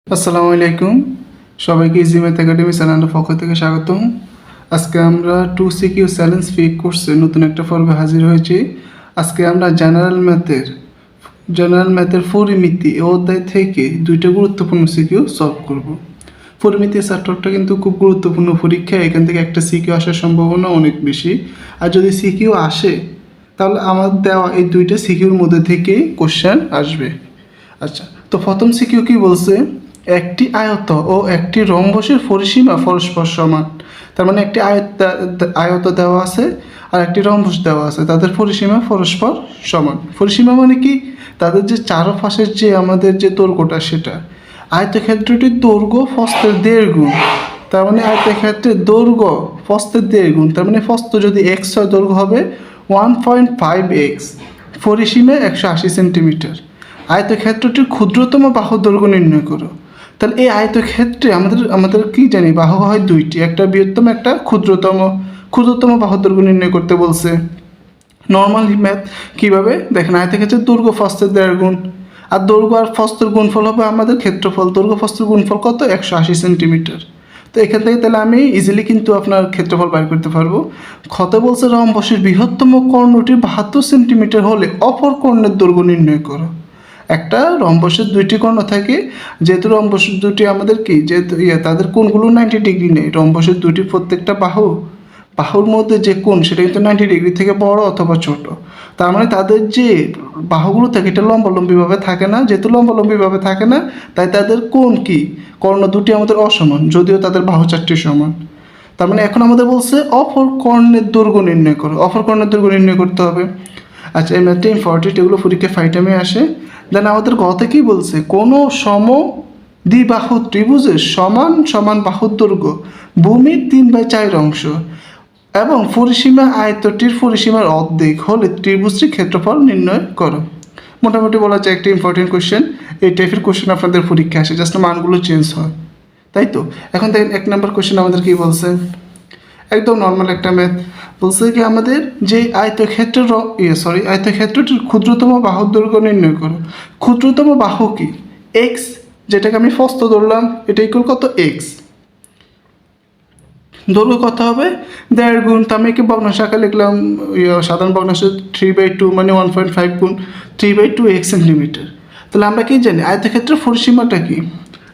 আসসালামু আলাইকুম, সবাইকে ইজি ম্যাথ একাডেমি চ্যানেলের পক্ষ থেকে স্বাগতম। আজকে আমরা 2CQ চ্যালেঞ্জ ফি কোর্সে নতুন একটা পর্বে হাজির হয়েছি। আজকে আমরা জেনারেল ম্যাথের পরিমিতি ও অধ্যায় থেকে দুইটা গুরুত্বপূর্ণ সিকিউ সলভ করব। পরিমিতি চ্যাপ্টারটা কিন্তু খুব গুরুত্বপূর্ণ পরীক্ষা, এখান থেকে একটা সিকিউ আসার সম্ভাবনা অনেক বেশি। আর যদি সিকিউ আসে তাহলে আমার দেওয়া এই দুইটা সিকিউর মধ্যে থেকেই কোশ্চেন আসবে। আচ্ছা, তো প্রথম সিকিউ কি বলছে, একটি আয়ত ও একটি রম্বসের পরিসীমা পরস্পর সমান। তার মানে একটি আয়ত দেওয়া আছে আর একটি রম্বস দেওয়া আছে, তাদের পরিসীমা পরস্পর সমান। পরিসীমা মানে কি, তাদের যে চারপাশের যে আমাদের যে দৈর্ঘ্যটা সেটা। আয়তক্ষেত্রটির দৈর্ঘ্য প্রস্থের 1.5 গুণ, তার মানে আয়তক্ষেত্রের দৈর্ঘ্য প্রস্থের 1.5 গুণ, তার মানে প্রস্থ যদি এক্স হয় দৈর্ঘ্য হবে 1.5x, পরিসীমা 180 সেন্টিমিটার। আয়তক্ষেত্রটির ক্ষুদ্রতম বাহুর দৈর্ঘ্য নির্ণয় করো। তাহলে এই আয়তক্ষেত্রে আমাদের কি জানি, বাহু হয় দুইটি, একটা বৃহত্তম একটা ক্ষুদ্রতম বাহুর দৈর্ঘ্য নির্ণয় করতে বলছে। নর্মাল ম্যাথ কীভাবে দেখেন, আয়তক্ষেত্রের দৈর্ঘ্য প্রস্থের 1.5 গুণ, আর দৈর্ঘ্য আর প্রস্থের গুণফল হবে আমাদের ক্ষেত্রফল। দৈর্ঘ্য প্রস্থের গুণফল কত, 180 সেন্টিমিটার। তো এখান থেকে তাহলে আমি ইজিলি কিন্তু আপনার ক্ষেত্রফল বাইর করতে পারবো। ক্ষত বলছে রম্বসের বৃহত্তম কর্ণটি 72 সেন্টিমিটার হলে অপর কর্ণের দৈর্ঘ্য নির্ণয় করো। একটা রম্বসের দুইটি কর্ণ থাকে, যেহেতু রম্বসের দুটি আমাদের কি, যেহেতু তাদের কোণগুলো 90 ডিগ্রি নেই। রম্বসের দুটি প্রত্যেকটা বাহুর মধ্যে যে কোণ সেটা কিন্তু 90 ডিগ্রি থেকে বড় অথবা ছোট। তার মানে তাদের যে বাহুগুলো থাকে এটা লম্বালম্বিভাবে থাকে না। যেহেতু লম্বালম্বিভাবে থাকে না, তাই তাদের কোণ কি, কর্ণ দুটি আমাদের অসমান, যদিও তাদের বাহু চারটি সমান। তার মানে এখন আমাদের বলছে অপর কর্ণের দৈর্ঘ্য নির্ণয় করো। অপর কর্ণের দৈর্ঘ্য নির্ণয় করতে হবে। আচ্ছা, এই ম্যাথটা ইম্পর্টেন্ট, এগুলো পরীক্ষায় 5 টাইমে আসে। দেন আমাদের গতে কি বলছে, কোনো দ্বিবাহু ত্রিভুজের সমান সমান বাহুর দৈর্ঘ্য ভূমির 3/4 অংশ এবং পরিসীমা আয়তটির পরিসীমার অর্ধেক হলে ত্রিভুজটির ক্ষেত্রফল নির্ণয় করো। মোটামুটি বলা যায় একটা ইম্পর্টেন্ট কোশ্চেন। এই টাইপের কোশ্চেন আপনাদের পরীক্ষা আসে, জাস্ট মানগুলো চেঞ্জ হয়, তাই তো। এখন দেখেন 1 নম্বর কোশ্চেন আমাদের কি বলছে, একদম নর্মাল একটা ম্যাথ। বলছে কি আমাদের যে আয়তক্ষেত্রটির ক্ষুদ্রতম বাহুর দৈর্ঘ্য নির্ণয় করো। ক্ষুদ্রতম বাহু কি, এক্স, যেটাকে আমি প্রস্থ ধরলাম, এটা ইকুয়াল কত, এক্স। দৈর্ঘ্য কত হবে, 1.5 গুণ। তো আমি কি ভগ্নাংশ আকারে লিখলাম, সাধারণ ভগ্নাংশ 3/2 মানে 1.5 গুণ 3/2 সেন্টিমিটার। তাহলে আমরা কি জানি আয়তক্ষেত্রের পরিসীমাটা কি,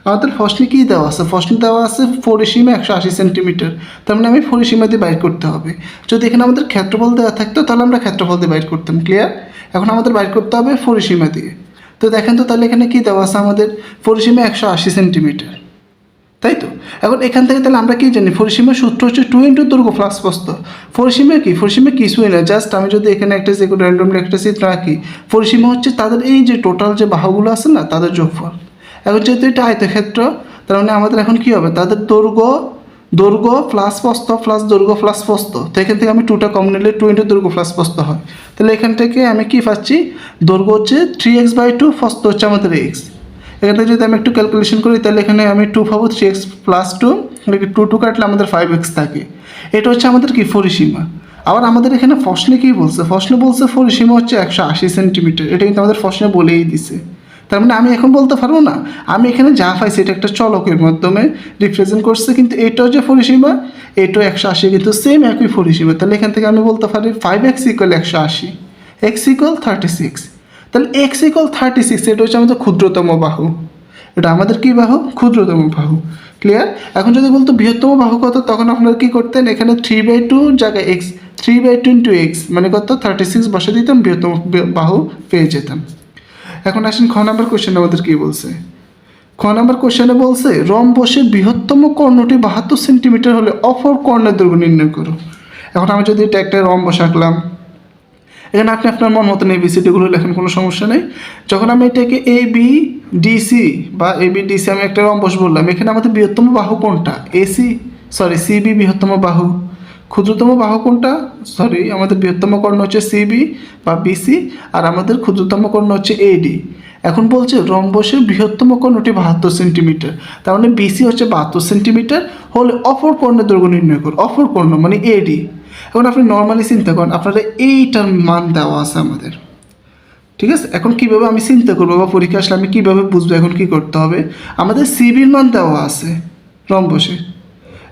আমাদের প্রশ্নে কী দেওয়া আছে, প্রশ্নে দেওয়া আছে পরিসীমা 180 সেন্টিমিটার। তার মানে আমি পরিসীমা দিয়ে বাইর করতে হবে। যদি এখানে আমাদের ক্ষেত্রফল দেওয়া থাকতো তাহলে আমরা ক্ষেত্রফল দিয়ে বাইর করতাম, ক্লিয়ার। এখন আমাদের বাইর করতে হবে পরিসীমা দিয়ে। তো দেখেন তো তাহলে এখানে কী দেওয়া আছে, আমাদের পরিসীমা 180 সেন্টিমিটার, তাই তো। এখন এখান থেকে তাহলে আমরা কি জানি, পরিসীমার সূত্র হচ্ছে 2 × দৈর্ঘ্য প্লাস প্রস্থ। পরিসীমা কি, পরিসীমা কিছুই না, জাস্ট আমি যদি এখানে একটা যে কোনো র্যান্ডমলি একটা চিত্র আঁকি, পরিসীমা হচ্ছে তাদের এই যে টোটাল যে বাহুগুলো আছে না, তাদের যোগফল। এখন যেহেতু এটা আয়তক্ষেত্র, তার মানে আমাদের এখন কী হবে, তাদের দৈর্ঘ্য প্লাস প্রস্থ প্লাস দৈর্ঘ্য প্লাস প্রস্থ। তো এখান থেকে আমি 2টা কম নিলে 2 × দৈর্ঘ্য প্লাস প্রস্থ হয়। তাহলে এখান থেকে আমি কি পাচ্ছি, দৈর্ঘ্য হচ্ছে 3x/2, প্রস্থ হচ্ছে আমাদের এক্স। এখান থেকে যদি আমি একটু ক্যালকুলেশন করি তাহলে এখানে আমি 2 পাবো, 3x + 2, 2 কাটলে আমাদের 5x থাকে। এটা হচ্ছে আমাদের কি, পরিসীমা। আবার আমাদের এখানে প্রশ্নে কী বলছে, প্রশ্নে বলছে পরিসীমা হচ্ছে 180 সেন্টিমিটার। এটা কিন্তু আমাদের প্রশ্নে বলেই দিছে। তার মানে আমি এখন বলতে পারবো না, আমি এখানে যা পাইছি এটা একটা চলকের মাধ্যমে রিপ্রেজেন্ট করছে, কিন্তু এটাও যে পরিসীমা, এটাও 180, কিন্তু সেম একই পরিসীমা। তাহলে এখান থেকে আমি বলতে পারি 5x = 180, x = 36। তাহলে x = 36, এটা হচ্ছে আমাদের ক্ষুদ্রতম বাহু। এটা আমাদের কী বাহু, ক্ষুদ্রতম বাহু, ক্লিয়ার। এখন যদি বলতো বৃহত্তম বাহু কত, তখন আপনারা কী করতেন, এখানে 3/2 জায়গায় x, 3/2 × x মানে কত, 36 বসে দিতাম, বৃহত্তম বাহু পেয়ে যেতাম। এখন আসেন খ নম্বর কোশ্চেন আমাদের কী বলছে। খ নম্বর কোশ্চেনে বলছে রম্বসের বৃহত্তম কর্ণটি 72 সেন্টিমিটার হলে অপর কর্ণের দৈর্ঘ্য নির্ণয় করো। এখন আমি যদি এটা একটা রম্বস আঁকলাম, এখানে আপনি আপনার মন মতন ABCDগুলো লেখেন, কোনো সমস্যা নেই। যখন আমি এটাকে ABDC বা ABDC আমি একটা রম্বস বললাম, এখানে আমাদের বৃহত্তম বাহু কোনটা, CB বৃহত্তম বাহু। ক্ষুদ্রতম বাহু কোনটা, আমাদের বৃহত্তম কর্ণ হচ্ছে CB বা BC, আর আমাদের ক্ষুদ্রতম কর্ণ হচ্ছে AD। এখন বলছে রম্বসের বৃহত্তম কর্ণটি 72 সেন্টিমিটার, তার মানে BC হচ্ছে 72 সেন্টিমিটার হলে অপর কর্ণের দৈর্ঘ্য নির্ণয় করো। অপর কর্ণ মানে AD। এখন আপনি নর্মালি চিন্তা করেন, আপনারা এইটার মান দেওয়া আছে আমাদের, ঠিক আছে, এখন কীভাবে আমি চিন্তা করবো বা পরীক্ষা আসলে আমি কীভাবে বুঝবো এখন কী করতে হবে? আমাদের সিবির মান দেওয়া আছে রম্বসে।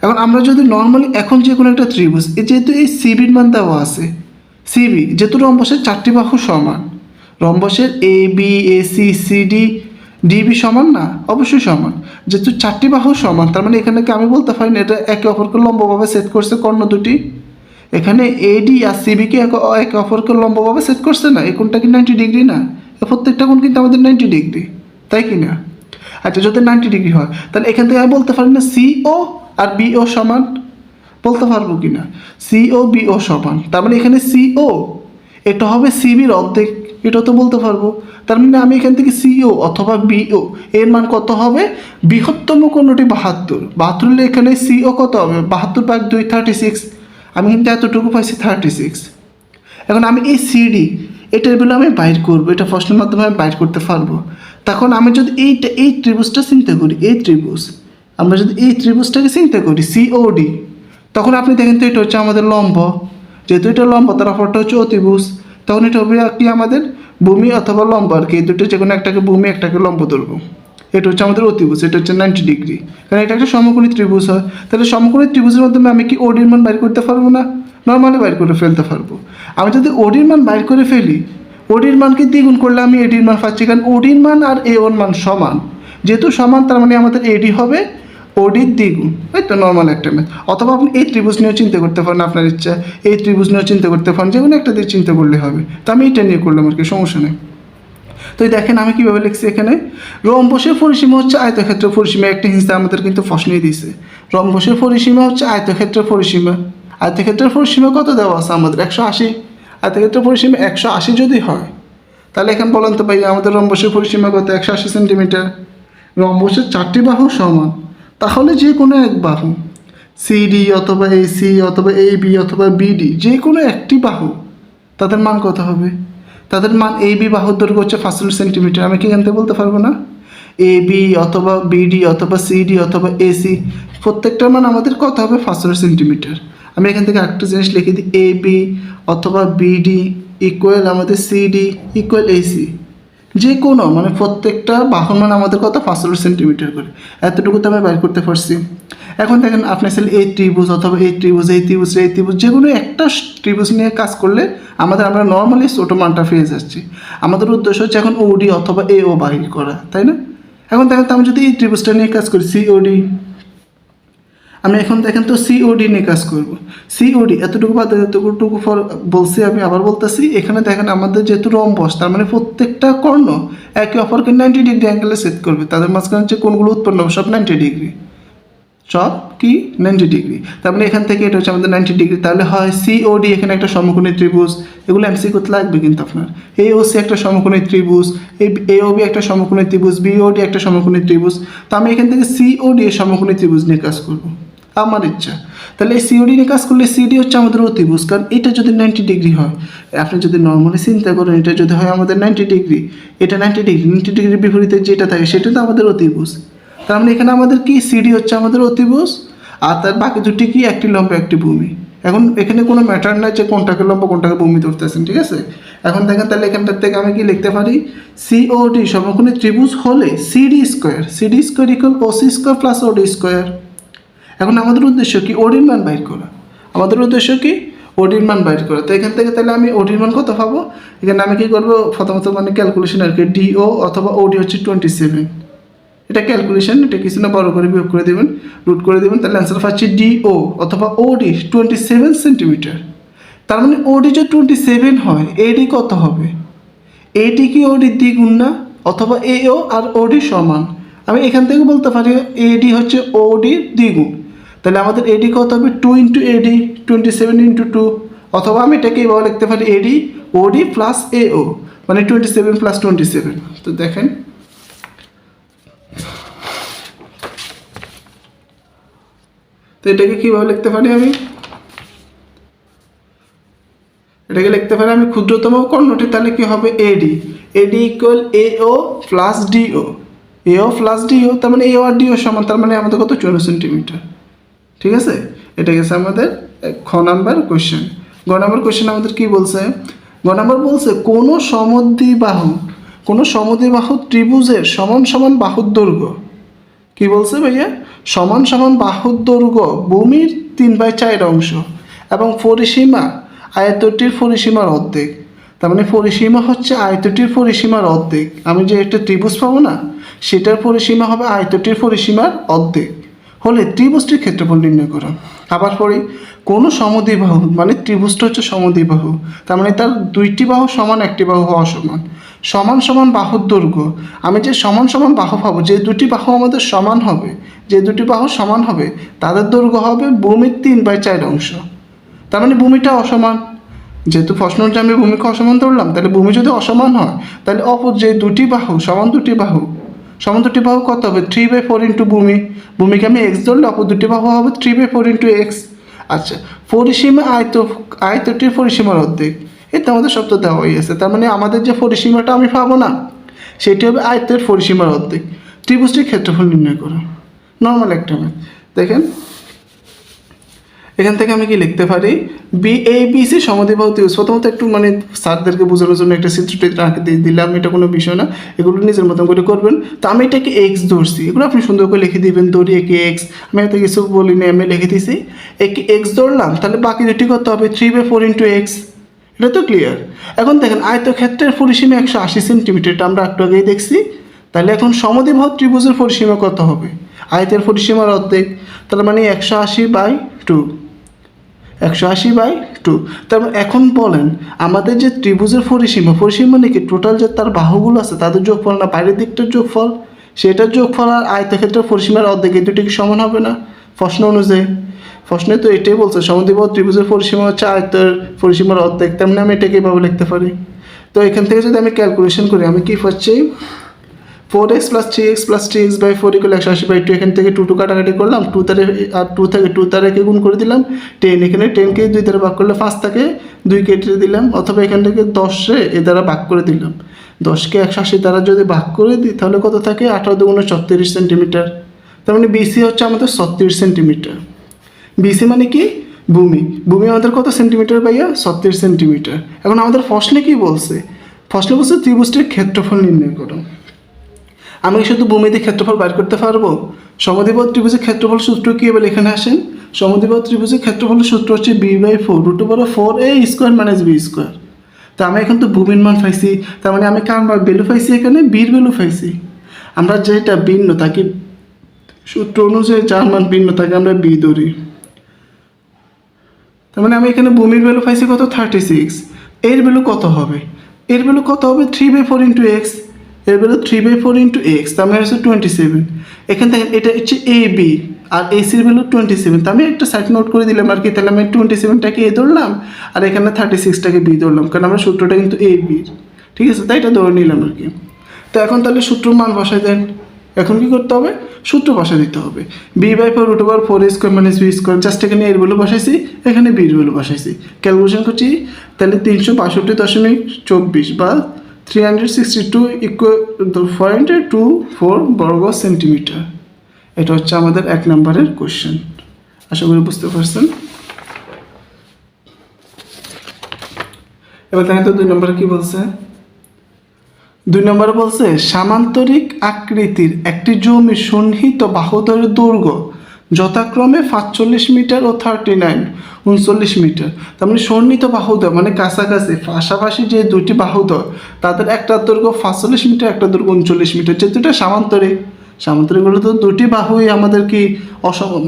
এখন আমরা যদি নর্মালি এখন যে কোনো একটা ত্রিভুজ যেহেতু এই সিবির মান দেওয়া আছে, সিবি যেহেতু রম্বসের 4টি বাহু সমান, রম্বসের A B A C C D DB সমান না? অবশ্যই সমান। যেহেতু 4টি বাহু সমান, তার মানে এখানে কি আমি বলতে পারি না এটা একে অপরকে লম্বভাবে সেট করছে কর্ণ দুটি? এখানে এডি আর সিবিকে একে অপরকে লম্বভাবে সেট করছে না? এই কোণটা কি 90 ডিগ্রি না? প্রত্যেকটা কোণ কিন্তু আমাদের 90 ডিগ্রি, তাই কি না? আচ্ছা, যদি 90 ডিগ্রি হয় তাহলে এখান থেকে আমি বলতে পারি না সিও আর বিও সমান? বলতে পারবো কি না? সিও বিও সমান, তার মানে এখানে সিও এটা হবে সিবির অর্ধেক, এটা তো বলতে পারবো। তার মানে আমি এখান থেকে সিও অথবা বিও এর মান কত হবে? বৃহত্তম কোণটি 72, 72 হলে এখানে সিও কত হবে? 72/2 36। আমি কিন্তু এতটুকু পাইছি 36। এখন আমি এই সিডি এটার বেলা আমি বাইর করবো, এটা প্রশ্নের মাধ্যমে আমি বাইর করতে পারবো। তখন আমি যদি এই ত্রিভুজটা চিন্তা করি, এই ত্রিভুজ আমরা যদি এই ত্রিভুজটাকে চিন্তা করি সিওডি, তখন আপনি দেখেন তো এটা হচ্ছে আমাদের লম্ব, যেহেতু এটা লম্ব তার অপরটা হচ্ছে অতিভুজ, তখন এটা হবে কি আমাদের ভূমি অথবা লম্ব আর কি, এই দুটো যে কোনো একটাকে ভূমি একটাকে লম্ব ধরবো। এটা হচ্ছে আমাদের অতিভুজ, এটা হচ্ছে 90 ডিগ্রি, কারণ এটা একটা সমকোণী ত্রিভুজ হয়। তাহলে সমকোণী ত্রিভুজের মাধ্যমে আমি কি ওডির মান বাইর করতে পারবো না? নর্মালি বাইর করে ফেলতে পারবো। আমি যদি ওডির মান বাইর করে ফেলি, ওডির মানকে দ্বিগুণ করলে আমি এডির মান পাচ্ছি, কারণ ওডির মান আর এ ওর মান সমান, যেহেতু সমান তার মানে আমাদের এডি হবে ওডির দ্বিগুণ। এই তো নর্মাল একটা ম্যাথ। অথবা আপনি এই ত্রিভুজ নিয়েও চিন্তা করতে পারেন, আপনার ইচ্ছা এই ত্রিভুজ নিয়েও চিন্তা করতে পারেন, যে কোনো একটা দিয়ে চিন্তা করলে হবে। তো আমি এটা নিয়ে করলাম আর কি, সমস্যা নেই। তো দেখেন আমি কীভাবে লিখছি এখানে, রম্বসের পরিসীমা হচ্ছে আয়তক্ষেত্রের পরিসীমা, একটা হিংসা আমাদের কিন্তু প্রশ্নই দিয়েছে। রম্বসের পরিসীমা হচ্ছে আয়তক্ষেত্রের পরিসীমা, আয়তক্ষেত্রের পরিসীমা কত দেওয়া আছে আমাদের? 180। আয়তক্ষেত্রের পরিসীমা 180 যদি হয়, তাহলে এখানে বলেন তো ভাই আমাদের রম্বসের পরিসীমা কত? 180 সেন্টিমিটার। রম্বসের 4টি বাহু সমান, তাহলে যে কোনো এক বাহু সিডি অথবা এসি অথবা এবি অথবা বিডি যে কোনো একটি বাহু, তাদের মান কত হবে? তাদের মান এবি বাহুর দৈর্ঘ্য হচ্ছে 500 সেন্টিমিটার। আমি কি এখান থেকে বলতে পারবো না? এবি অথবা বিডি অথবা সিডি অথবা এসি প্রত্যেকটার মান আমাদের কত হবে? 500 সেন্টিমিটার। আমি এখান থেকে একটা জিনিস লিখে দিই, এবি অথবা বিডি ইকুয়াল আমাদের সিডি ইকুয়াল এসি, যে কোনো মানে প্রত্যেকটা বাহুর মান আমাদের কত? 500 সেন্টিমিটার করে। এতটুকু তো আমি বাইর করতে পারছি। এখন দেখেন আপনি আসলে এই ত্রিভুজ অথবা এই ত্রিভুজ যে কোনো একটা ত্রিভুজ নিয়ে কাজ করলে আমরা নর্মালি ছোটো মানটা পেয়ে যাচ্ছি। আমাদের উদ্দেশ্য হচ্ছে এখন ওডি অথবা এও বাহির করা, তাই না? এখন দেখেন তো আমি যদি এই ত্রিভুজটা নিয়ে কাজ করি সিওডি, আমি এখন দেখেন তো সিওডি নিয়ে কাজ করব। সিওডি এতটুকু বাদ এতটুকু বলছি, আমি আবার বলতেছি, এখানে দেখেন আমাদের যেহেতু রম্বস, তার মানে প্রত্যেকটা কর্ণ একে অপরকে 90 ডিগ্রি অ্যাঙ্গেলে সেট করবে, তাদের মাঝখানে যে কোণগুলো উৎপন্ন হবে সব 90 ডিগ্রি, সব কি 90 ডিগ্রি। তার মানে এখান থেকে এটা হচ্ছে আমাদের 90 ডিগ্রি, তাহলে হয় সিওডি এখানে একটা সমকোণী ত্রিভুজ, এগুলো এমসি করতে লাগবে কিন্তু আপনার। এওসি একটা সমকোণী ত্রিভুজ, এওবি একটা সমকোণী ত্রিভুজ, বিওডি একটা সমকোণী ত্রিভুজ। তো আমি এখান থেকে সিওডি এর সমকোণী ত্রিভুজ নিয়ে কাজ করব আমার ইচ্ছা। তাহলে এই সিওডি নিয়ে কাজ করলে সিডি হচ্ছে আমাদের অতিভুজ, কারণ এটা যদি 90 ডিগ্রি হয়, আপনি যদি নর্মালি চিন্তা করেন এটা যদি হয় আমাদের 90 ডিগ্রি, এটা 90 ডিগ্রির বিপরীতে যেটা থাকে সেটা তো আমাদের অতিভুজ। তার মানে এখানে আমাদের কি সিডি হচ্ছে আমাদের অতিভুজ, আর তার বাকি দুটি কি? একটি লম্ব একটি ভূমি। এখন এখানে কোনো ম্যাটার নাই যে কোনটাকে লম্ব কোনটাকে ভূমি ধরতেছেন, ঠিক আছে? এখন দেখেন তাহলে এখানটার থেকে আমি কি লিখতে পারি? সিওডি সমকোণী ত্রিভুজ হলে CD square equal OC square plus ওডি স্কোয়ার। এখন আমাদের উদ্দেশ্য কি? ওডির মান বাইর করা। আমাদের উদ্দেশ্য কি? ওডির মান বাইর করা। তো এখান থেকে তাহলে আমি ওডির মান কত পাবো? এখানে আমি কি করবো? প্রথমত মানে ক্যালকুলেশন আর কি, ডিও অথবা ওডি হচ্ছে 27। এটা ক্যালকুলেশন, এটা কিছু না বড় করে বিয়োগ করে দেবেন, রুট করে দেবেন, তাহলে অ্যান্সার পাচ্ছি ডিও অথবা ওডি 27 সেন্টিমিটার। তার মানে ওডি যে 27 হয়, এডি কত হবে? এডি কি ওডির দ্বিগুণ না? অথবা এও আর ওডি সমান। আমি এখান থেকে বলতে পারি এডি হচ্ছে ওডির দ্বিগুণ, তাহলে আমাদের এডি কত হবে? 2 ইন্টু এডি, 27 ইন্টু 2। অথবা আমি এটাকে এইভাবে লিখতে পারি এডি ওডি প্লাস এও, মানে 27 প্লাস 27। তো দেখেন তো এটাকে কীভাবে লিখতে পারি? আমি এটাকে লিখতে পারি আমি ক্ষুদ্রতম কর্ণটি, তাহলে কি হবে? এডি ইকুয়াল এও প্লাস ডিও, তার মানে এও আর ডিও সমান, তার মানে আমাদের কত? 14 সেন্টিমিটার। ঠিক আছে, এটা গেছে আমাদের খ নাম্বার কোয়েশ্চেন। গ নাম্বার কোয়েশ্চেন আমাদের কি বলছে? গ নাম্বার বলছে কোনো সমদ্বিবাহু ত্রিভুজের সমান সমান বাহুর দৈর্ঘ্য, কি বলছে ভাইয়া, সমান সমান বাহুর দৈর্ঘ্য ভূমির 3/4 অংশ এবং পরিসীমা আয়তটির পরিসীমার অর্ধেক। তার মানে পরিসীমা হচ্ছে আয়তটির পরিসীমার অর্ধেক। আমি যে একটা ত্রিভুজ পাবো না, সেটার পরিসীমা হবে আয়তটির পরিসীমার অর্ধেক হলে ত্রিভুজটির ক্ষেত্রফল নির্ণয় করো। আবার পড়ি, কোনো সমদ্বিবাহু মানে ত্রিভুজটা হচ্ছে সমদ্বিবাহু, তার মানে তার দুইটি বাহু সমান, একটি বাহু অসমান। সমান সমান বাহুর দৈর্ঘ্য, আমি যে সমান সমান বাহু পাবো, যে দুটি বাহু আমাদের সমান হবে, যে দুটি বাহু সমান হবে তাদের দৈর্ঘ্য হবে ভূমির 3/4 অংশ। তার মানে ভূমিটা অসমান, যেহেতু প্রশ্নটা আমি ভূমিকে অসমান ধরলাম, তাহলে ভূমি যদি অসমান হয় তাহলে অপর যে দুটি বাহু সমান দুটি বাহু কত হবে, 3/4 ইন্টু ভূমিকে আমি এক্স ধরলে অপর দুটি বাহু হবে 3/4 ইন্টু এক্স। আচ্ছা, পরিসীমা আয়তটির পরিসীমার অর্ধেক, এটা আমাদের সব তো দেওয়াই আছে। তার মানে আমাদের যে পরিসীমাটা আমি পাবো না, সেটি হবে আয়তের পরিসীমার অর্ধেক। ত্রিভুজটির ক্ষেত্রফল নির্ণয় করো। নর্মাল একটা ম্যাথ। দেখেন এখান থেকে আমি কি লিখতে পারি, BABC সমদ্বিবাহু ত্রিভুজ। প্রথমত একটু মানে স্যারদেরকে বোঝানোর জন্য একটা চিত্রটি আঁকে দিলাম, এটা কোনো বিষয় না, এগুলো নিজের মতন করে করবেন। তো আমি এটাকে এক্স ধরছি, এগুলো আপনি সুন্দর করে লিখে দিবেন, ধরি একে এক্স, আমি এত কিছু বলিনি, আমি লিখে দিছি একে এক্স ধরলাম। তাহলে বাকি দুটি কত হবে, 3/4 ইন্টু এক্স। এটা তো ক্লিয়ার। এখন দেখেন আয়তক্ষেত্রের পরিসীমা 180 সেন্টিমিটার, এটা আমরা একটু আগেই দেখছি। তাহলে এখন সমদ্বিবাহু ত্রিভুজের পরিসীমা কত হবে, আয়তের পরিসীমার অর্ধেক, তার মানে 180/2। 180/2। তারপর এখন বলেন আমাদের যে ত্রিভুজের পরিসীমা নাকি টোটাল যে তার বাহুগুলো আছে তাদের যোগফল না বাইরের দিকটার যোগফল, সেটার যোগফল আর আয়তক্ষেত্রের পরিসীমার অর্ধেক, এই দুটি কি সমান হবে না প্রশ্ন অনুযায়ী? প্রশ্নে তো এটাই বলছে সমদ্বিবাহু ত্রিভুজের পরিসীমা হচ্ছে আয়তের পরিসীমার অর্ধেক, তেমনি আমি এটাকে এভাবে লিখতে পারি। তো এখান থেকে যদি আমি ক্যালকুলেশন করি, আমি কি পাচ্ছি, 4x + 3x + 3x/4 = 180/2। এখান থেকে 2 কাটাকাটি করলাম, 2 তারে আর 2 থেকে 2 তারেকে গুণ করে দিলাম, 10, এখানে 10কে 2 দ্বারা ভাগ করলে 5 থাকে, 2 কেটে দিলাম, অথবা এখান থেকে 10 এ দ্বারা ভাগ করে দিলাম। 10কে 180 দ্বারা যদি ভাগ করে দিই তাহলে কত থাকে, 18 × 36 সেন্টিমিটার। তার মানে বিসি হচ্ছে আমাদের 36 সেন্টিমিটার। বিসি মানে কি, ভূমি আমাদের কত সেন্টিমিটার ভাইয়া, 36 সেন্টিমিটার। এখন আমাদের প্রশ্নে কি বলছে, প্রশ্নে বলছে ত্রিভুজটির ক্ষেত্রফল নির্ণয় করো। আমি শুধু ভূমিতে ক্ষেত্রফল বাইর করতে পারবো? সমদ্বিবাহু ত্রিভুজের ক্ষেত্রফল সূত্র কি, এবার এখানে আসেন। সমদ্বিবাহু ত্রিভুজের ক্ষেত্রফলের সূত্র হচ্ছে b/4 √4a² - b²। তা আমি এখন তো ভূমির মান পাইছি, তার মানে আমি কার মান ভ্যালু পাইছি, এখানে বির ভ্যালু পাইছি। আমরা যেটা ভিন্ন তাকে সূত্র অনুযায়ী যার মান ভিন্ন তাকে আমরা বি ধরি। তার মানে আমি এখানে ভূমির ভ্যালু পাইছি কত, 36। এর ভ্যালু কত হবে, 3/4 ইন্টু এক্স, এর ভ্যালু 3/4 ইন্টু এক্স, তার মানে হচ্ছে 27। এখান থেকে এটা হচ্ছে এ বি আর এসির ভ্যালু 27। তো আমি একটা সাইড নোট করে দিলাম আর কি, তাহলে আমি 27টাকে এ ধরলাম আর এখানে 36টাকে বি ধরলাম, কারণ আমার সূত্রটা কিন্তু এ বির, ঠিক আছে, তাই এটা ধরে নিলাম আর কি। তো এখন তাহলে সূত্র মান বসাই দেন। এখন কি করতে হবে, সূত্র বসাই দিতে হবে। b/4 √4a² - b², জাস্ট এখানে এর ভ্যালু বসাইছি, এখানে বির ভ্যালু বসাইছি, ক্যালকুলেশন করছি, তাহলে 362.24 বা 362.24 বর্গ সেন্টিমিটার। এটা হচ্ছে আমাদের 1 নম্বরের কোশ্চেন। আশা করি বুঝতে পারছেন। এবার দেখেন তো 2 নম্বরে কি বলছে। 2 নম্বরে বলছে সামান্তরিক আকৃতির একটি জমির সন্নিহিত বাহুদ্বয়ের দৈর্ঘ্য যথাক্রমে 45 মিটার ও 39 মিটার। তার মানে সন্নিহিত বাহুদ্বয় মানে কাছাকাছি পাশাপাশি যে দুটি বাহুদ্বয় তাদের একটার দৈর্ঘ্য 45 মিটার, একটা দৈর্ঘ্য 39 মিটার। যেহেতু এটা সামান্তরিকগুলো তো দুটি বাহুই আমাদের কি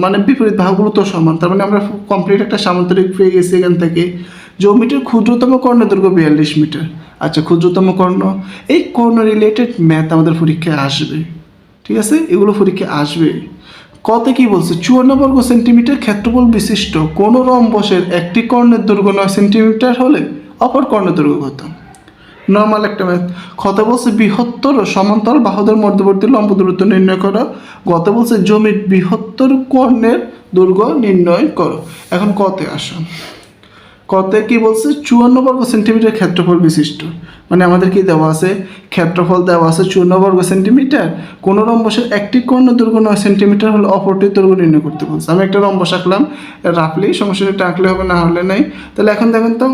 মানে বিপরীত বাহুগুলো তো সমান, তার মানে আমরা কমপ্লিট একটা সামান্তরিক পেয়ে গেছি। এখান থেকে জমিটির ক্ষুদ্রতম কর্ণের দৈর্ঘ্য 42 মিটার। আচ্ছা, ক্ষুদ্রতম কর্ণ, এই কর্ণ রিলেটেড ম্যাথ আমাদের পরীক্ষায় আসবে, ঠিক আছে, এগুলো পরীক্ষায় আসবে। কত কি বলছে, 54 বর্গ সেন্টিমিটার ক্ষেত্রফল বিশিষ্ট কোন রম্বসের একটি কর্ণের দৈর্ঘ্য 9 সেন্টিমিটার হলে অপর কর্ণের দৈর্ঘ্য কত? নর্মাল একটা ম্যাথ। কত বলছে, বৃহত্তর ও সমান্তরাল বাহুদের মধ্যবর্তী লম্ব দূরত্ব নির্ণয় করো। গত বলছে জমির বৃহত্তর কর্ণের দৈর্ঘ্য নির্ণয় করো। এখন কতে আসো, কতে কি বলছে, 54 বর্গ সেন্টিমিটার ক্ষেত্রফল বিশিষ্ট, মানে আমাদের কি দেওয়া আছে, ক্ষেত্রফল দেওয়া আছে 54 বর্গ সেন্টিমিটার। কোন রম্বসের একটি কর্ণের দৈর্ঘ্য 9 সেন্টিমিটার হলে অপরটির দৈর্ঘ্য নির্ণয় করতে বলছে। আমি একটা রম্বস আঁকলাম রাফলি, সমস্যা এটা আঁকলে হবে, না হলে নাই। তাহলে এখন দেখেন তো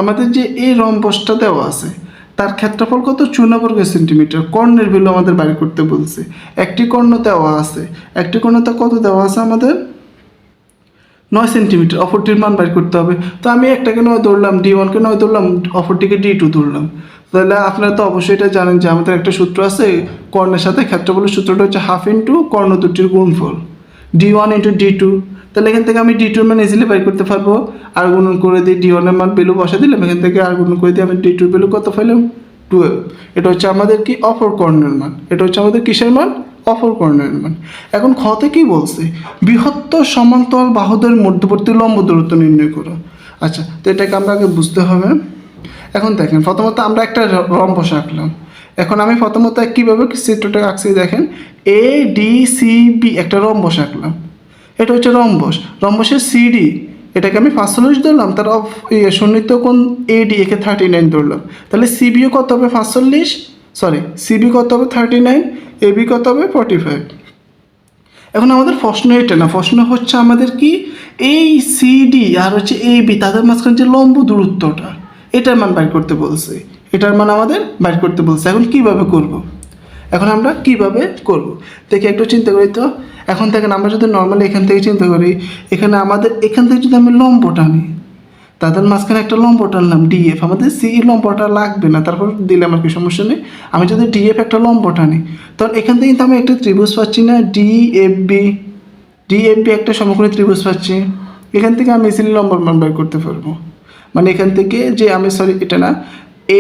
আমাদের যে এই রম্বসটা দেওয়া আছে তার ক্ষেত্রফল কত 54 সেন্টিমিটার। কর্ণের ভ্যালু আমাদের বাইর করতে বলছে। একটি কর্ণ দেওয়া আছে, একটি কর্ণতে কত দেওয়া আছে আমাদের 9 সেন্টিমিটার, অপরটির মান বাইর করতে হবে। তো আমি একটাকে 9 ধরলাম, D1কে 9 ধরলাম, অপরটিকে D2 ধরলাম। তাহলে আপনারা তো অবশ্যই এটা জানেন যে আমাদের একটা সূত্র আছে কর্ণের সাথে ক্ষেত্রফলের সূত্রটা হচ্ছে হাফ ইন্টু কর্ণ দুটির গুণফল, D1 ইন্টু D2। তাহলে এখান থেকে আমি D2 এর মান ইজিলি বাইর করতে পারবো। আর গুণন করে দিই, D1 এর মান ভ্যালু বসা দিলাম, এখান থেকে আর গুণন করে দিয়ে আমি D2 এর ভ্যালু কত পাইলাম 12। এটা হচ্ছে আমাদের কি অপর কর্ণের মান। এটা হচ্ছে আমাদের কিসের মান? অপর কর্ণের মান। এখন খতে কি বলছে? বৃহত্তর সমান্তরাল বাহুদের মধ্যবর্তী লম্ব দূরত্ব নির্ণয় করো। আচ্ছা, তো এটাকে আমরা আগে বুঝতে হবে। এখন দেখেন, প্রথমত আমরা একটা রম্বস আঁকলাম। এখন আমি প্রথমত কীভাবে চিত্রটা আঁকছি দেখেন, ADCB একটা রম্বস আঁকলাম। এটা হচ্ছে রম্বস, রম্বসের সিডি এটাকে আমি 45 ধরলাম, তার সন্নিহিত কোণ AD একে 39 ধরলাম। তাহলে সিবিও কত হবে 45, সিবি কত হবে 39, এবি কত হবে 45। এখন আমাদের প্রশ্ন এটা না, প্রশ্ন হচ্ছে আমাদের কি এই সিডি আর হচ্ছে এবি তাদের মাঝখানে যে লম্ব দূরত্বটা এটার মান বাইর করতে বলছে, এটার মান আমাদের বাইর করতে বলছে। এখন কিভাবে করব? এখন আমরা কিভাবে করব দেখি একটু চিন্তা করি তো। এখন দেখেন, আমরা যদি নর্মালি এখান থেকে চিন্তা করি, এখানে আমাদের এখান থেকে যদি আমি লম্ব টানি, তাদের মাঝখানে একটা লম্ব টানলাম DF, আমাদের CE লম্বটা লাগবে না, তারপর দিলে আমার কি সমস্যা নেই। আমি যদি DF একটা লম্ব টানি, তখন এখান থেকে কিন্তু আমি একটা ত্রিভুজ পাচ্ছি না, DFB একটা সমকোণী ত্রিভুজ পাচ্ছি। এখান থেকে আমি ইজিলি লম্বর মান বের করতে পারবো। মানে এখান থেকে যে আমি এটা না,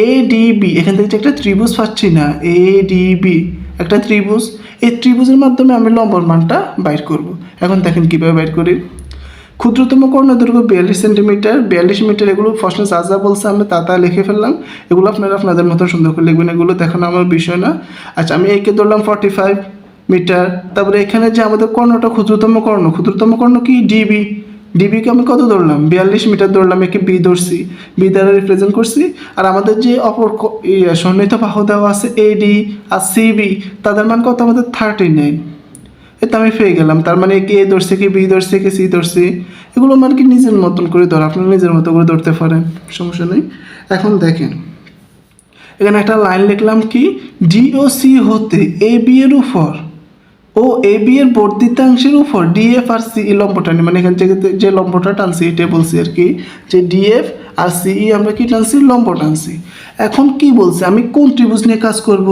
ADB এখান থেকে যে একটা ত্রিভুজ পাচ্ছি না, ADB একটা ত্রিভুজ, এই ত্রিভুজের মাধ্যমে আমি লম্বর মানটা বাইর করব। এখন দেখেন কীভাবে বাইর করি। ক্ষুদ্রতম কর্ণ দৈর্ঘ্য 42 সেন্টিমিটার, 42 মিটার। এগুলো প্রশ্নে যা বলছে আমি তা লিখে ফেললাম। এগুলো আপনারা আপনাদের মতো সুন্দর করে লিখবেন, এগুলো দেখানো আমার বিষয় না। আচ্ছা, আমি একে ধরলাম 45 মিটার। তারপরে এখানে যে আমাদের কর্ণটা ক্ষুদ্রতম কর্ণ কি ডিবিকে আমি কত ধরলাম 42 মিটার ধরলাম, একে বি ধরছি, বি দ্বারা রিপ্রেজেন্ট করছি। আর আমাদের যে অপর সন্নিহিত বাহু দেওয়া আছে AD আর CB তাদের মান কত আমাদের 39। এতে আমি পেয়ে গেলাম। তার মানে কি A ধরছে, কি বি ধরছে, কি সি ধরছে, এগুলো মানে কি নিজের মতন করে ধর, আপনারা নিজের মতো করে ধরতে পারেন, সমস্যা নেই। এখন দেখেন, এখানে একটা লাইন লিখলাম কি, DOC হতে AB এর উপর ও AB এর বর্ধিতাংশের উপর DF আর CE লম্ব টানি। মানে এখান থেকে যে লম্বটা টানছি এটা বলছি আর কি, যে DF আর CE আমরা কি টানছি, লম্ব টানছি। এখন কি বলছে, আমি কোন ত্রিভুজ নিয়ে কাজ করব?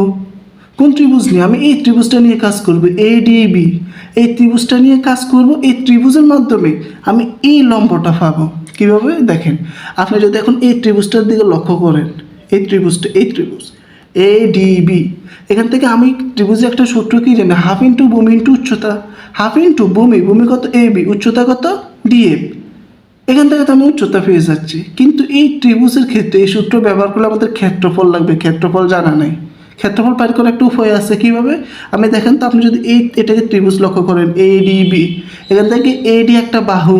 কোন ত্রিভুজ নিয়ে? আমি এই ত্রিভুজটা নিয়ে কাজ করব, ADB। এই ত্রিভুজটা নিয়ে কাজ করব। এই ত্রিভুজের মাধ্যমে আমি এই লম্বটা পাবো। কীভাবে দেখেন, আপনি যদি এখন এই ত্রিভুজটার দিকে লক্ষ্য করেন, এই ত্রিভুজ ADB, এখান থেকে আমি ত্রিভুজে একটা সূত্র কি জানি, হাফ ইন্টু ভূমি ইন্টু উচ্চতা। হাফ ইন্টু ভূমি কত AB, উচ্চতা কত DF। এখান থেকে তো আমি উচ্চতা পেয়ে যাচ্ছি। কিন্তু এই ত্রিভুজের ক্ষেত্রে এই সূত্র ব্যবহার করলে আমাদের ক্ষেত্রফল লাগবে, ক্ষেত্রফল জানা নেই। ক্ষেত্রফল পার করার একটা উপায় আছে। কীভাবে? আপনি দেখেন তো, আপনি যদি এটাকে ত্রিভুজ লক্ষ্য করেন ADB, এখান থেকে AD একটা বাহু,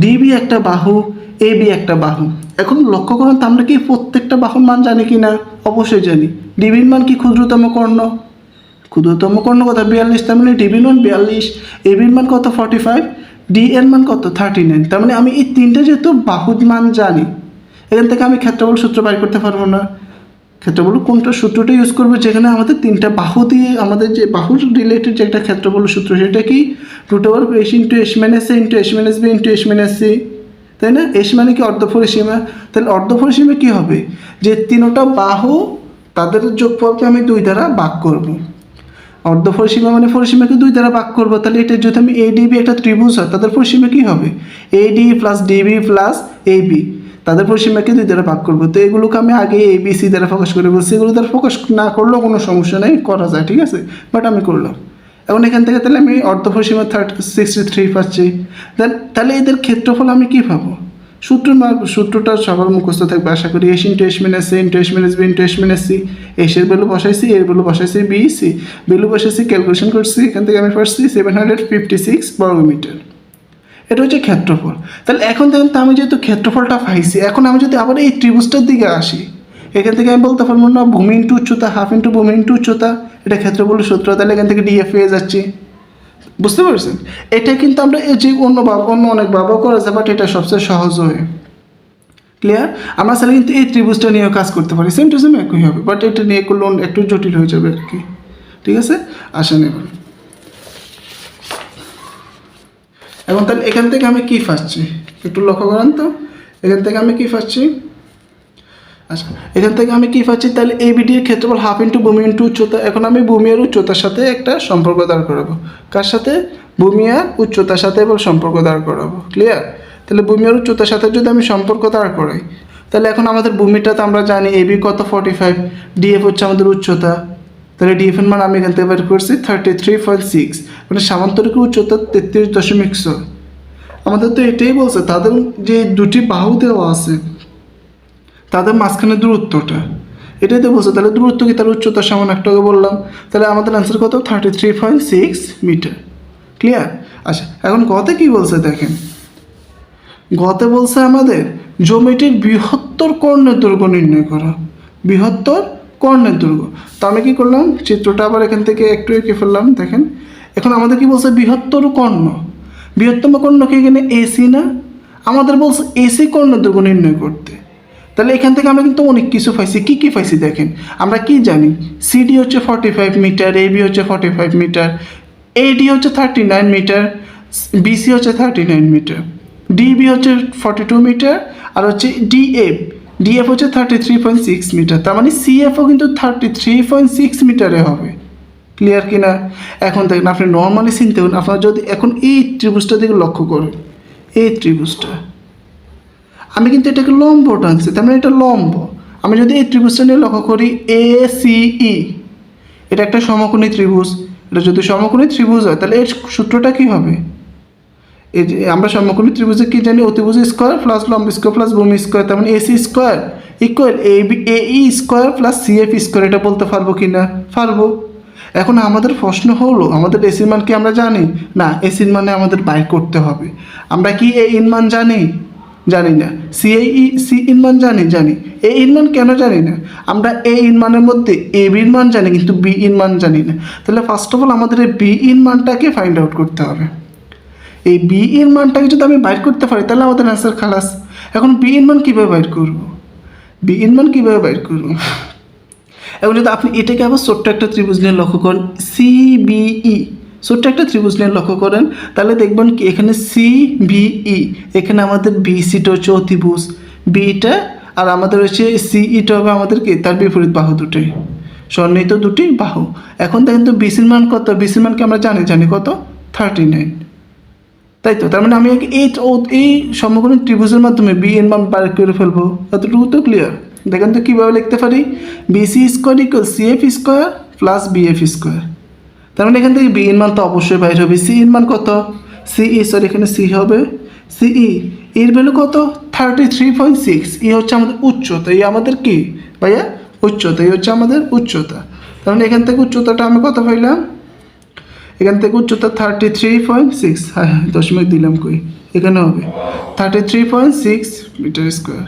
DB একটা বাহু, AB একটা বাহু। এখন লক্ষ্য করুন তো, আমরা কি প্রত্যেকটা বাহুর মান জানি কি না? অবশ্যই জানি। ডিবির মান কি ক্ষুদ্রতম কর্ণ কত 42, তার মানে ডিবির মান 42, এবির মান কত 45, ডি এর মান কত 39। তার মানে আমি এই তিনটে যেহেতু বাহুর মান জানি, এখান থেকে আমি ক্ষেত্রফল সূত্র বাইর করতে পারবো না। ক্ষেত্রফল কোনটা সূত্রটা ইউজ করবো, যেখানে আমাদের তিনটা বাহু দিয়ে আমাদের যে বাহুর রিলেটেড যে একটা ক্ষেত্রফল সূত্র, সেটা কি √S into S minus A into S minus B into S minus C, তাই না? S মানে কি অর্ধপরিসীমা। তাহলে অর্ধপরিসীমা কী হবে, যে তিনটা বাহু তাদের যোগফলকে আমি 2 দ্বারা ভাগ করব। অর্ধপরিসীমা মানে পরিসীমাকে 2 দ্বারা ভাগ করবো। তাহলে এটা যদি আমি ADB একটা ত্রিভুজ হয়, তাদের পরিসীমা কী হবে, AD plus DB plus AB, তাদের পরিসীমাকে 2 দ্বারা ভাগ করবো। তো এগুলোকে আমি আগে ABC দ্বারা প্রকাশ করে বলছি, এগুলো দ্বারা প্রকাশ না করলেও কোনো সমস্যা নেই, করা যায়, ঠিক আছে, বাট আমি করলাম। এখন এখান থেকে তাহলে আমি অর্ধপরিসীমা 63 পাচ্ছি। তাহলে এদের ক্ষেত্রফল আমি কী পাবো? সূত্রটা সবার মুখস্থ থাকবে আশা করি। S into S minus A into S minus B into S minus C। এর ভ্যালু বসাইছি, এর ভ্যালু বসাইছি BC, ভ্যালু বসাইছি, ক্যালকুলেশন করছি, এখান থেকে আমি পাচ্ছি 756 বর্গমিটার। এটা হচ্ছে ক্ষেত্রফল। তাহলে এখন দেখেন তো, আমি যেহেতু ক্ষেত্রফলটা পাইছি, এখন আমি যদি আবার এই ত্রিভুজটার দিকে আসি, এখান থেকে আমি বলতে পারবো না ভূমি ইন্টু উচ্চতা, হাফ ইন্টু ভূমি ইন্টু উচ্চতা, এটা ক্ষেত্রফলের সূত্র। তাহলে এখান থেকে DF পেয়ে যাচ্ছি। বুঝতে পারছেন? এটা কিন্তু আমরা এই যে অন্য অনেক ভাবেও করা যায়, বাট এটা সবচেয়ে সহজ হয়। ক্লিয়ার? আমরা আসলে কিন্তু এই ত্রিভুজটা নিয়েও কাজ করতে পারি, সেম টু সেম একই হবে, বাট এটা নিয়ে করলে একটু জটিল হয়ে যাবে আর কি। ঠিক আছে, আসেন এবার। এবং তাহলে এখান থেকে আমি কি পাচ্ছি একটু লক্ষ্য করেন তো, এখান থেকে আমি কি পাচ্ছি? আচ্ছা, এখান থেকে আমি কি পাচ্ছি? তাহলে ABD এর ক্ষেত্রফল হাফ ইন্টু ভূমি ইন্টু উচ্চতা। এখন আমি ভূমি আর উচ্চতার সাথে একটা সম্পর্ক দাঁড় করাবো। কার সাথে? ভূমি আর উচ্চতার সাথে এবার সম্পর্ক দাঁড় করাবো। ক্লিয়ার? তাহলে ভূমি আর উচ্চতার সাথে যদি আমি সম্পর্ক দাঁড় করাই, তাহলে এখন আমাদের ভূমিটা তো আমরা জানি AB কত 45, DF হচ্ছে আমাদের উচ্চতা। তাহলে DF এর মান আমি এখান থেকে বের করছি 33.6, মানে সামান্তরিকের উচ্চতা 33.6। আমাদের তো এটাই বলছে, তাদের যে দুটি বাহু দেওয়া আছে তাদের মাঝখানে দূরত্বটা, এটাই তো বলছে। তাহলে দূরত্ব কি তার উচ্চতার সমান, একটাকে বললাম। তাহলে আমাদের অ্যান্সার কত? 33.6 মিটার। ক্লিয়ার? আচ্ছা, এখন গতে কি বলছে দেখেন। গতে বলছে আমাদের জ্যামিতির বৃহত্তর কর্ণের দৈর্ঘ্য নির্ণয় করা। বৃহত্তর কর্ণের দৈর্ঘ্য। তো আমি কি করলাম, চিত্রটা আবার এখান থেকে একটু এঁকে ফেললাম। দেখেন এখন আমাদের কি বলছে? বৃহত্তর কর্ণ। বৃহত্তম কর্ণ কি এখানে AC না? আমাদের বলছে AC কর্ণের দৈর্ঘ্য নির্ণয় করতে। তাহলে এখান থেকে আমরা কিন্তু অনেক কিছু পাইছি। কী কী পাইছি দেখেন। আমরা কি জানি? CD হচ্ছে 45 মিটার, AB হচ্ছে 45 মিটার, AD হচ্ছে 39 মিটার, BC হচ্ছে 39 মিটার, DB হচ্ছে 42 মিটার, আর হচ্ছে DF হচ্ছে 33.6 মিটার। তার মানে CFও কিন্তু 33.6 মিটারে হবে। ক্লিয়ার কি না? এখন দেখেন, আপনি নর্মালি চিনতে হন, আপনার যদি এখন এই ত্রিভুজটা দিকে লক্ষ্য করেন, এই ত্রিভুজটা আমি কিন্তু এটাকে লম্ব টানছি, তার মানে এটা লম্ব। আমি যদি এই ত্রিভুজটা নিয়ে লক্ষ্য করি ACE, এটা একটা সমকোণী ত্রিভুজ। এটা যদি সমকোণী ত্রিভুজ হয় তাহলে এর সূত্রটা কী হবে? এই যে আমরা সমকোণী ত্রিভুজে কী জানি? অতিভুজ স্কোয়ার প্লাস লম্ব স্কোয়ার প্লাস ভূমি স্কোয়ার, তার মানে AC square equal AE square plus CF square. এটা বলতে পারবো কি না? পারবো। এখন আমাদের প্রশ্ন হলো, আমাদের এসির মান কি আমরা জানি? না, এসির মানে আমাদের বাইর করতে হবে। আমরা কি এ ইন মান জানি? জানি না। সি ইন মান জানি। এ ইন মান কেন জানি না? আমরা এ ইন মানের মধ্যে এ বির মান জানি, কিন্তু বি ইন মান জানি না। তাহলে ফার্স্ট অফ অল আমাদের এই বি ইন মানটাকে ফাইন্ড আউট করতে হবে। এই বি ইন মানটাকে যদি আমি বাইর করতে পারি তাহলে আমাদের অ্যান্সার খালাস। এখন বি ইন মান কীভাবে বাইর করবো? এখন যদি আপনি এটাকে আবার ছোট্ট একটা ত্রিভুজ নিয়ে লক্ষ্য করেন, CBE, ছোট্ট একটা ত্রিভুজ নিয়ে লক্ষ্য করেন, তাহলে দেখবেন কি এখানে CBE, এখানে আমাদের BCটা হচ্ছে অতিভুজ, বিটা আর আমাদের হচ্ছে CEটা হবে আমাদের কি তার বিপরীত বাহু দুটোই, সন্নিহিত দুটি বাহু। এখন দেখেন তো BCর মান কত? BCর মানকে আমরা জানি কত? 39, তাই তো। তার মানে আমি এই সমকোণী ত্রিভুজের মাধ্যমে বি এর মান বার করে ফেলবো। এতটুকু তো ক্লিয়ার। দেখেন তো কীভাবে লিখতে পারি? BC square equal CF square plus BF square. তার মানে এখান থেকে বি এর মান তো অবশ্যই বাইর হবে। সি এর মান কত? এখানে সি হবে CE, এর ভ্যালু কত? 33.6। হচ্ছে আমাদের উচ্চতা। আমাদের কি ভাইয়া? উচ্চতা। হচ্ছে আমাদের উচ্চতা। তার মানে এখান থেকে উচ্চতাটা আমি কত পাইলাম? এখান থেকে উচ্চতা 33.6, হ্যাঁ দশমিক দিলাম কই, এখানে হবে 33.6 মিটার স্কোয়ার।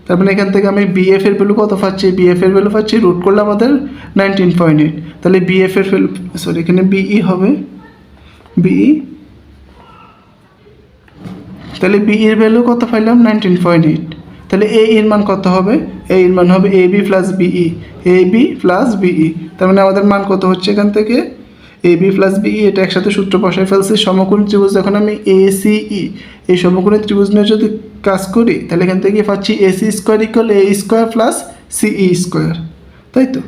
তার মানে এখান থেকে আমি BF এর ভ্যালু কত পাচ্ছি? BF এর ভ্যালু পাচ্ছি, রুট করলে আমাদের 19.8। তাহলে BF এর ভ্যালু, সরি এখানে BE হবে, BE, তাহলে BE এর ভ্যালু কত পাইলাম? 19.8। তাহলে A এর মান কত হবে? A এর মান হবে AB plus BE, AB plus BE। তার মানে আমাদের মান কত হচ্ছে এখান থেকে? AB প্লাস BE, এটা একসাথে সূত্র বসায় ফেলছি। সমকোণী ত্রিভুজ যখন আমি ACE, এই সমকোণী ত্রিভুজ নিয়ে যদি কাজ করি তাহলে এখান থেকে পাচ্ছি AC square equal A square plus CE square, তাই তো।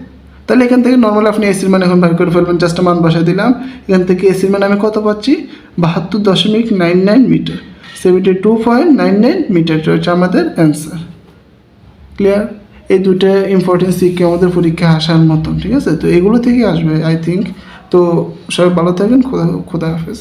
তাহলে এখান থেকে নর্মাল আপনি এসির মান এখন বের করে ফেলবেন, জাস্ট মান বসায় দিলাম। এখান থেকে এসির মান আমি কত পাচ্ছি? 72.99 মিটার, 72.99 মিটার হচ্ছে আমাদের অ্যান্সার। ক্লিয়ার? এই দুটো ইম্পর্টেন্স শিখে আমাদের পরীক্ষা আসার মতন, ঠিক আছে? তো এগুলো থেকে আসবে আই থিঙ্ক। তো সবাই ভালো থাকবেন, খোদা হাফেজ।